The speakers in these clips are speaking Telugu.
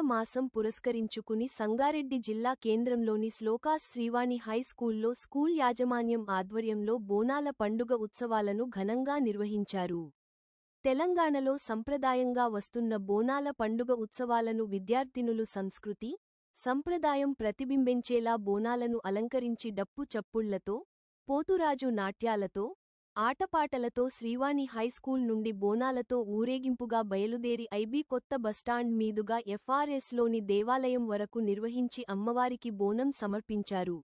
మాసం పురస్కరించుకుని సంగారెడ్డి జిల్లా కేంద్రంలోని శ్లోకాస్ శ్రీవాణి హై స్కూల్లో స్కూల్ యాజమాన్యం ఆధ్వర్యంలో బోనాల పండుగ ఉత్సవాలను ఘనంగా నిర్వహించారు. తెలంగాణలో సంప్రదాయంగా వస్తున్న బోనాల పండుగ ఉత్సవాలను విద్యార్థినులు సంస్కృతి, సంప్రదాయం ప్రతిబింబించేలా బోనాలను అలంకరించి డప్పు చప్పుళ్లతో, పోతురాజు నాట్యాలతో, ఆటపాటలతో శ్రీవాణి హైస్కూల్ నుండి బోనాలతో ఊరేగింపుగా బయలుదేరి ఐబీ కొత్త బస్టాండ్ మీదుగా ఎఫ్ఆర్ఎస్లోని దేవాలయం వరకు నిర్వహించి అమ్మవారికి బోనం సమర్పించారు.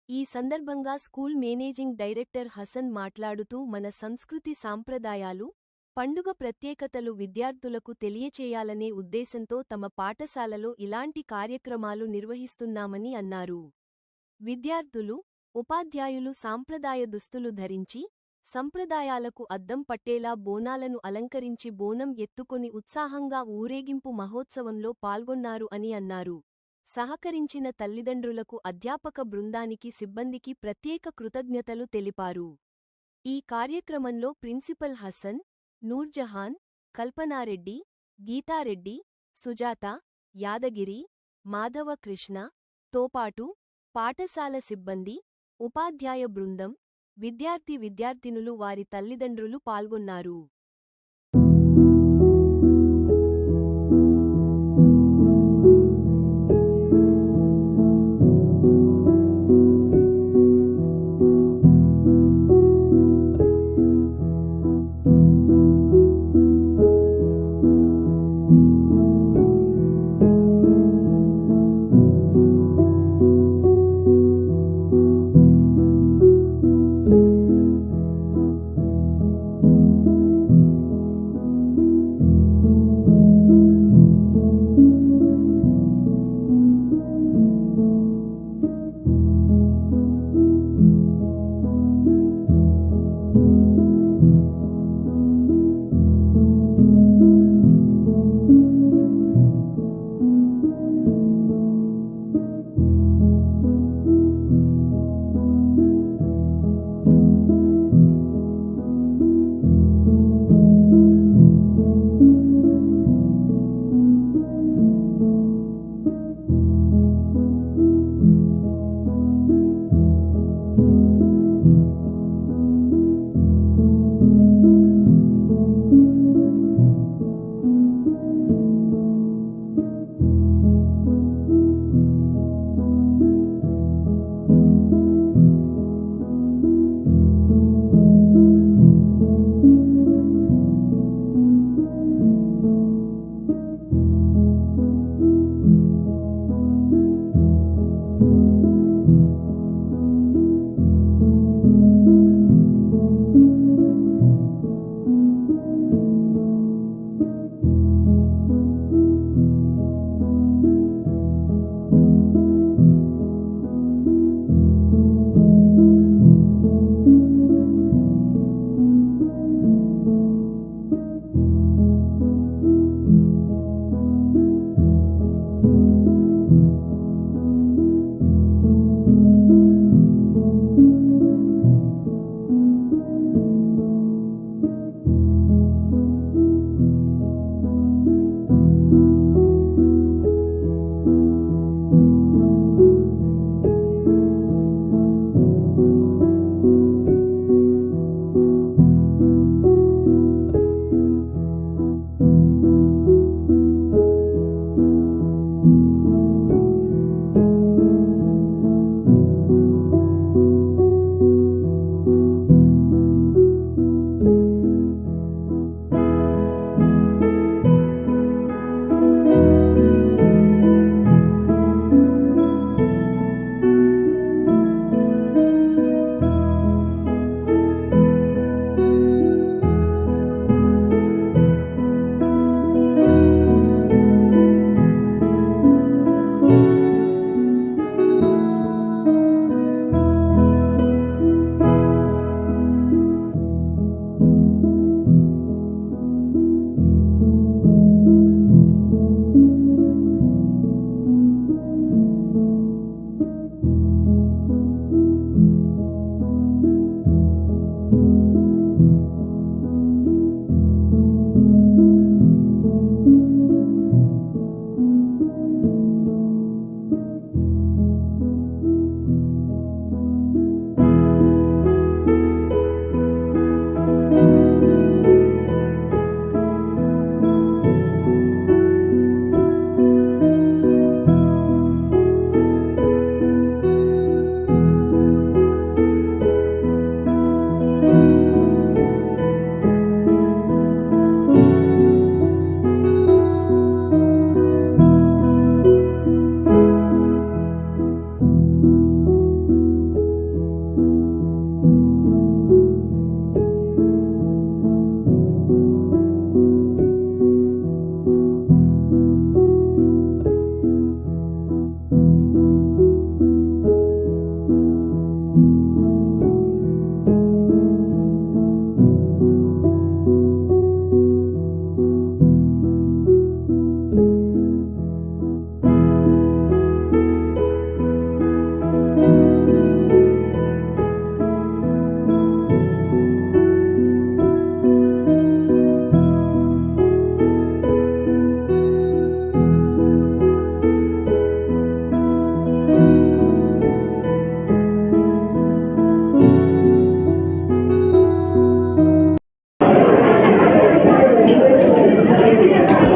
ఈ సందర్భంగా స్కూల్ మేనేజింగ్ డైరెక్టర్ హసన్ మాట్లాడుతూ మన సంస్కృతి సాంప్రదాయాలు, పండుగ ప్రత్యేకతలు విద్యార్థులకు తెలియచేయాలనే ఉద్దేశంతో తమ పాఠశాలలో ఇలాంటి కార్యక్రమాలు నిర్వహిస్తున్నామని అన్నారు. విద్యార్థులు, ఉపాధ్యాయులు సాంప్రదాయ దుస్తులు ధరించి, సంప్రదాయాలకు అద్దం పట్టేలా బోనాలను అలంకరించి బోనం ఎత్తుకొని ఉత్సాహంగా ఊరేగింపు మహోత్సవంలో పాల్గొన్నారు అని అన్నారు. సహకరించిన తల్లిదండ్రులకు, అధ్యాపక బృందానికి, సిబ్బందికి ప్రత్యేక కృతజ్ఞతలు తెలిపారు. ఈ కార్యక్రమంలో ప్రిన్సిపల్ హసన్, నూర్జహాన్, కల్పనారెడ్డి, గీతారెడ్డి, సుజాత, యాదగిరి, మాధవ కృష్ణ తోపాటు పాఠశాల సిబ్బంది, ఉపాధ్యాయ బృందం, విద్యార్థినులు వారి తల్లిదండ్రులు పాల్గొన్నారు.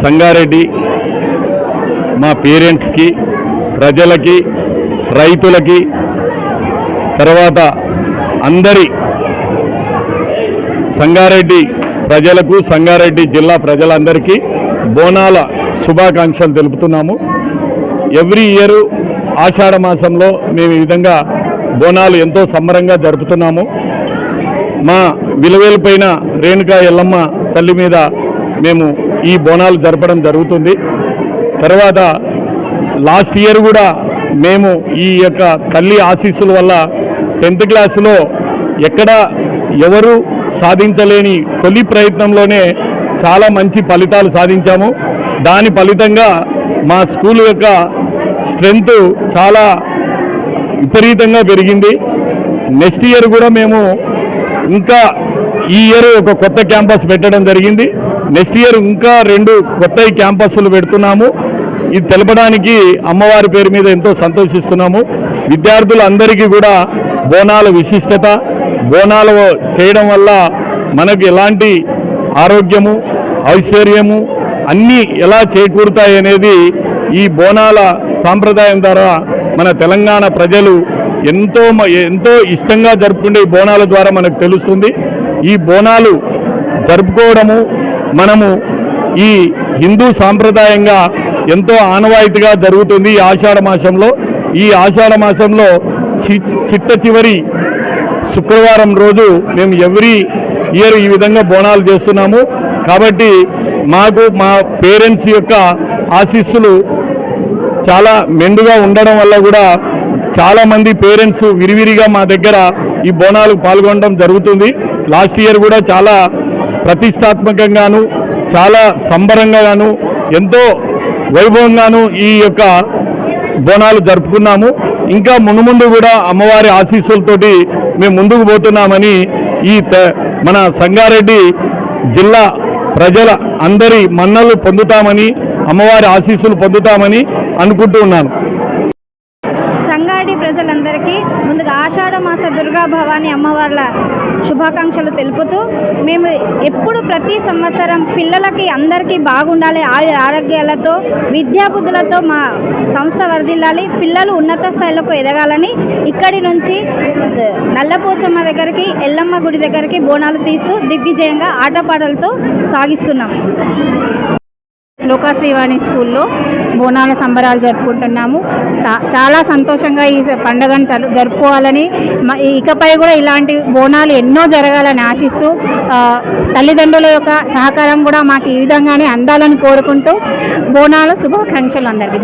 సంగారెడ్డి మా పేరెంట్స్కి, ప్రజలకి, రైతులకి, తర్వాత అందరి సంగారెడ్డి ప్రజలకు, సంగారెడ్డి జిల్లా ప్రజలందరికీ బోనాల శుభాకాంక్షలు తెలుపుతున్నాము. ఎవ్రీ ఇయర్ ఆషాఢ మాసంలో మేము ఈ విధంగా బోనాలు ఎంతో సంబరంగా జరుపుతున్నాము. మా విలువేలుపైన రేణుకా ఎల్లమ్మ తల్లి మీద మేము ఈ బోనాలు జరపడం జరుగుతుంది. తర్వాత లాస్ట్ ఇయర్ కూడా మేము ఈ యొక్క తల్లి ఆశీస్సుల వల్ల 10th క్లాసులో ఎక్కడ ఎవరు సాధించలేని తొలి ప్రయత్నంలోనే చాలా మంచి ఫలితాలు సాధించాము. దాని ఫలితంగా మా స్కూల్ యొక్క స్ట్రెంగ్త్ చాలా విపరీతంగా పెరిగింది. నెక్స్ట్ ఇయర్ కూడా మేము ఇంకా ఈ ఇయర్ ఒక కొత్త క్యాంపస్ పెట్టడం జరిగింది. నెక్స్ట్ ఇయర్ ఇంకా 2 కొత్త క్యాంపస్లు పెడుతున్నాము. ఇది తెలపడానికి అమ్మవారి పేరు మీద ఎంతో సంతోషిస్తున్నాము. విద్యార్థులందరికీ కూడా బోనాల విశిష్టత, బోనాలు చేయడం వల్ల మనకు ఎలాంటి ఆరోగ్యము, ఐశ్వర్యము అన్నీ ఎలా చేకూరుతాయి అనేది ఈ బోనాల సాంప్రదాయం ద్వారా మన తెలంగాణ ప్రజలు ఎంతో ఇష్టంగా జరుపుకునే ఈ బోనాల ద్వారా మనకు తెలుస్తుంది. ఈ బోనాలు జరుపుకోవడము మనము ఈ హిందూ సాంప్రదాయంగా ఎంతో ఆనవాయితీగా జరుగుతుంది. ఈ ఆషాఢ మాసంలో చిట్ట చివరి శుక్రవారం రోజు మేము ఎవ్రీ ఇయర్ ఈ విధంగా బోనాలు చేస్తున్నాము. కాబట్టి మాకు మా పేరెంట్స్ యొక్క ఆశీస్సులు చాలా మెండుగా ఉండడం వల్ల కూడా చాలామంది పేరెంట్స్ విరివిరిగా మా దగ్గర ఈ బోనాలు పాల్గొనడం జరుగుతుంది. లాస్ట్ ఇయర్ కూడా చాలా ప్రతిష్టాత్మకంగాను, చాలా సంబరంగాను, ఎంతో వైభవంగాను ఈ యొక్క బోనాలు జరుపుకున్నాము. ఇంకా మునుముందు కూడా అమ్మవారి ఆశీస్సులతోటి మేము ముందుకు పోతున్నామని మన సంగారెడ్డి జిల్లా ప్రజల అందరి మన్నలు పొందుతామని, అమ్మవారి ఆశీస్సులు పొందుతామని అనుకుంటూ ఉన్నాను. సంగారెడ్డి ప్రజలందరికీ ముందుగా ఆషాఢ మాస దుర్గా భవాని అమ్మవార్ల శుభాకాంక్షలు తెలుపుతూ, మేము ఎప్పుడు ప్రతి సంవత్సరం పిల్లలకి అందరికీ బాగుండాలి, ఆరోగ్యాలతో, విద్యాబుద్ధులతో మా సంస్థ వర్ధిల్లాలి, పిల్లలు ఉన్నత స్థాయిలకు ఎదగాలని ఇక్కడి నుంచి నల్లపోచమ్మ దగ్గరికి, ఎల్లమ్మ గుడి దగ్గరికి బోనాలు తీస్తూ దిగ్విజయంగా ఆటపాటలతో సాగిస్తున్నాం. శ్లోకా శ్రీవాణి స్కూల్లో బోనాల సంబరాలు జరుపుకుంటున్నాము. చాలా సంతోషంగా ఈ పండుగను జరుపుకోవాలని, ఇకపై కూడా ఇలాంటి బోనాలు ఎన్నో జరగాలని ఆశిస్తూ, తల్లిదండ్రుల యొక్క సహకారం కూడా మాకు ఈ విధంగానే అందాలని కోరుకుంటూ బోనాల శుభాకాంక్షలు అందరికీ.